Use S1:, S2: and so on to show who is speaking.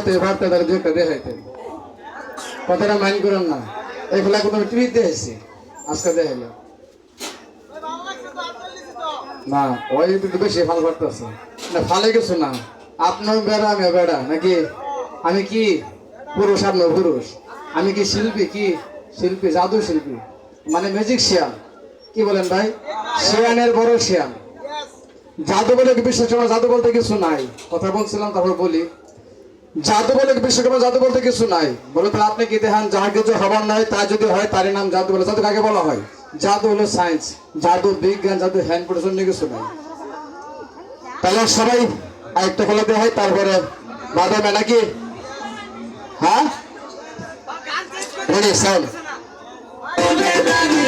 S1: দেখাতে পারতে তার দু একটা দেখাইতেন, কথাটা মাইন্ড করেন না। এই খেলা কোনো টিভিতে এসেছি, আজকে দেখাইল না, ওই একটু বেশি ফাল করতেছে না, ফালে কিছু না। আপনার বেড়া আমি বেড়া নাকি? আমি কি পুরুষ, আপনার পুরুষ? আমি কি শিল্পী? কি শিল্পী? জাদু শিল্পী মানে ম্যাজিকশিয়ান, কি বলেন ভাই? শিয়ানের বড় শিয়ান। জাদু বলে বিশ্বকর্মা জাদু বলতে কিছু নাই, কথা বলছিলাম তারপর বলি। জাদু বলে বিশ্বকর্মা জাদু বলতে কিছু নাই। বলে তাহলে আপনি কি দেখান যাহা কিছু হবার নয় তা যদি হয় তারই নাম জাদু বলে? জাদু কাকে বলা হয়? জাদু হলো সায়েন্স, জাদু বিজ্ঞান, জাদু হ্যান্ড প্রদর্শন কিছু নাই। তাহলে সবাই আরেকটা খেলা দেওয়া হয়, তারপরে বাদামে নাকি? হ্যাঁ, রেডি সাউন্ড।